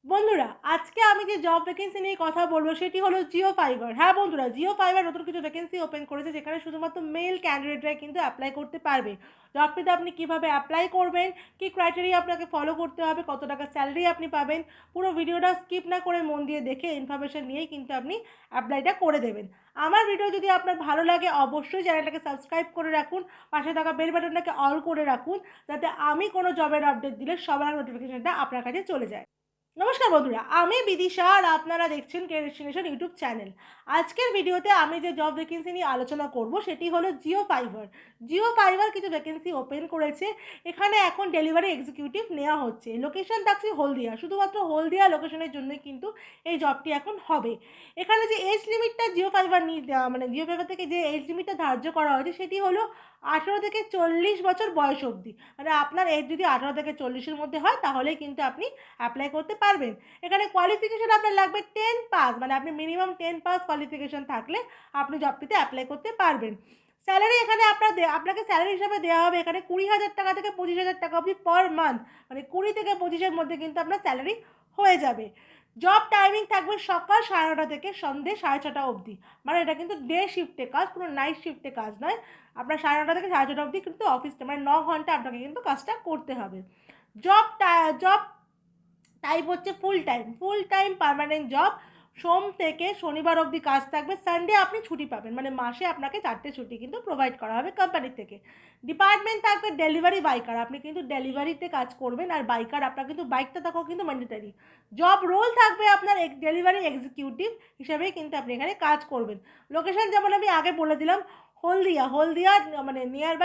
বন্ধুরা, আজকে আমি যে জব ভ্যাকেন্সি নিয়ে কথা বলবো সেটি হলো জিও ফাইবার। হ্যাঁ বন্ধুরা, জিও ফাইবার নতুন কিছু ভ্যাকেন্সি ওপেন করেছে যেখানে শুধুমাত্র মেল ক্যান্ডিডেটরাই কিন্তু অ্যাপ্লাই করতে পারবে। জবটিতে আপনি কীভাবে অ্যাপ্লাই করবেন, কী ক্রাইটেরিয়া আপনাকে ফলো করতে হবে, কত টাকা স্যালারি আপনি পাবেন, পুরো ভিডিওটা স্কিপ না করে মন দিয়ে দেখে ইনফরমেশন নিয়েই কিন্তু আপনি অ্যাপ্লাইটা করে দেবেন। আমার ভিডিও যদি আপনার ভালো লাগে অবশ্যই চ্যানেলটাকে সাবস্ক্রাইব করে রাখুন, পাশে থাকা বেল বাটনটাকে অল করে রাখুন, যাতে আমি কোনো জবের আপডেট দিলে সবার নোটিফিকেশনটা আপনার কাছে চলে যায়। নমস্কার বন্ধুরা, আমি বিদিশা আর আপনারা দেখছেন কেরিয়ার ডেস্টিনেশন ইউটিউব চ্যানেল। আজকের ভিডিওতে আমি যে জব ভ্যাকেন্সি নিয়ে আলোচনা করব সেটি হলো জিও ফাইবার। জিও ফাইবার কিছু ভ্যাকেন্সি ওপেন করেছে। এখানে এখন ডেলিভারি এক্সিকিউটিভ নেওয়া হচ্ছে। লোকেশন থাকছে হলদিয়া, শুধুমাত্র হলদিয়া লোকেশনের জন্যই কিন্তু এই জবটি এখন হবে। এখানে যে এজ লিমিটটা জিও ফাইবার মানে জিও ফাইবার থেকে যে এজ লিমিটটা ধার্য করা হয়েছে সেটি হলো 18 থেকে 40 বছর বয়স অবধি। মানে আপনার এজ যদি 18 থেকে 40-এর মধ্যে হয় তাহলেই কিন্তু আপনি অ্যাপ্লাই করতে পারবেন। এখানে কোয়ালিফিকেশন আপনার লাগবে 10 পাস, মানে আপনি মিনিমাম 10 পাস কোয়ালিফিকেশন থাকলে আপনি জবটিতে অ্যাপ্লাই করতে পারবেন। স্যালারি এখানে আপনাকে স্যালারি হিসাবে দেওয়া হবে এখানে 20,000 টাকা থেকে 25,000 টাকা অবধি পার মান্থ, মানে 20 থেকে 25-এর মধ্যে কিন্তু আপনার স্যালারি হয়ে যাবে। জব টাইমিং থাকবে সকাল 9:30 থেকে সন্ধ্যে 6:30 অবধি। মানে এটা কিন্তু ডে শিফটে কাজ, কোনো নাইট শিফটে কাজ নয়। আপনার 9:30 থেকে 6:30 অবধি কিন্তু অফিসটা, মানে 9 ঘন্টা আপনাকে কিন্তু কাজটা করতে হবে। জব টাইপ হচ্ছে ফুল টাইম পার্মানেন্ট জব। সোম থেকে শনিবার অবধি কাজ থাকবে, সানডে আপনি ছুটি পাবেন, মানে মাসে আপনাকে 4টে ছুটি কিন্তু প্রোভাইড করা হবে কোম্পানি থেকে। ডিপার্টমেন্ট থাকবে ডেলিভারি বাইকার, আপনি কিন্তু ডেলিভারিতে কাজ করবেন, আর বাইকার আপনার কিন্তু বাইকটা থাকাও কিন্তু ম্যান্ডেটারি। জব রোল থাকবে আপনার ডেলিভারি এক্সিকিউটিভ হিসেবেই কিন্তু আপনি এখানে কাজ করবেন। লোকেশন যেমন আমি আগে বলে দিলাম, হলদিয়া মানে নিয়ার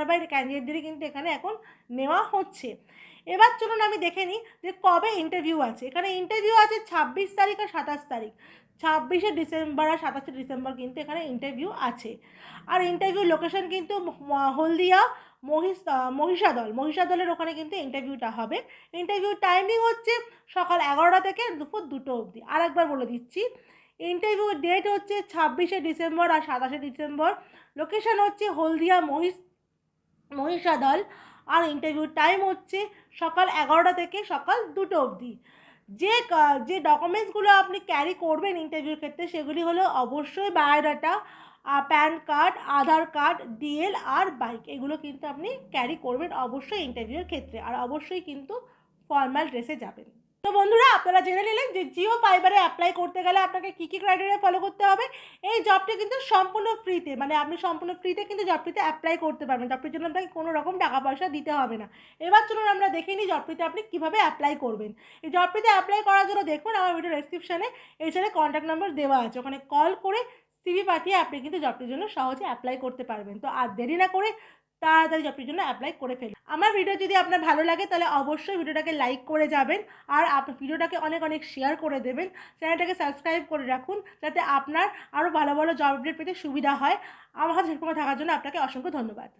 বাই ক্যান্ডিডেটদেরই কিন্তু এখানে এখন নেওয়া হচ্ছে। এবার চলুন আমি দেখে নিই যে কবে ইন্টারভিউ আছে। এখানে ইন্টারভিউ আছে 26 তারিখ আর 27 তারিখ। 26শে ডিসেম্বর আর 27শে ডিসেম্বর কিন্তু এখানে ইন্টারভিউ আছে। আর ইন্টারভিউ লোকেশন কিন্তু হলদিয়া মহিষাদলের ওখানে কিন্তু ইন্টারভিউটা হবে। ইন্টারভিউ টাইমিং হচ্ছে সকাল 11টা থেকে দুপুর 2টো অবধি। আর একবার বলে দিচ্ছি, ইন্টারভিউ ডেট হচ্ছে 26শে ডিসেম্বর আর 27শে ডিসেম্বর। লোকেশন হচ্ছে হলদিয়া মহিষাদল। আর ইন্টারভিউ টাইম হচ্ছে সকাল 11টা থেকে সকাল 2টো অবধি। যে ডকুমেন্টসগুলো আপনি ক্যারি করবেন ইন্টারভিউর ক্ষেত্রে সেগুলি হলো অবশ্যই বায়োডাটা, প্যান কার্ড, আধার কার্ড, ডিএল আর বাইক। এগুলো কিন্তু আপনি ক্যারি করবেন অবশ্যই ইন্টারভিউর ক্ষেত্রে, আর অবশ্যই কিন্তু ফর্মাল ড্রেসে যাবেন। তো বন্ধুরা, আপনারা জেনে নিলেন যে জিও ফাইবারে অ্যাপ্লাই করতে গেলে আপনাকে কী কী ক্রাইটেরিয়া ফলো করতে হবে। এই জবটি কিন্তু সম্পূর্ণ ফ্রিতে, মানে আপনি সম্পূর্ণ ফ্রিতে কিন্তু জবটিতে অ্যাপ্লাই করতে পারবেন। জবটির জন্য আপনাকে কোনো রকম টাকা পয়সা দিতে হবে না। এবার চলুন আমরা দেখে নিই জবটিতে আপনি কীভাবে অ্যাপ্লাই করবেন। এই জবটিতে অ্যাপ্লাই করার জন্য দেখুন আমার ভিডিও ডেসক্রিপশানে এছাড়া কন্ট্যাক্ট নাম্বার দেওয়া আছে, ওখানে কল করে সিভি পাঠিয়ে আপনি কিন্তু জবটির জন্য সহজে অ্যাপ্লাই করতে পারবেন। তো আর দেরি না করে তাড়াতাড়ি জবটির জন্য অ্যাপ্লাই করে ফেলুন। আমার ভিডিও যদি আপনার ভালো লাগে তাহলে অবশ্যই ভিডিওটাকে লাইক করে যাবেন, আর আপনার ভিডিওটাকে অনেক অনেক শেয়ার করে দেবেন। চ্যানেলটাকে সাবস্ক্রাইব করে রাখুন যাতে আপনার আরও ভালো ভালো জব আপডেট পেতে সুবিধা হয়। আমার সাথে সেরকম থাকার জন্য আপনাকে অসংখ্য ধন্যবাদ।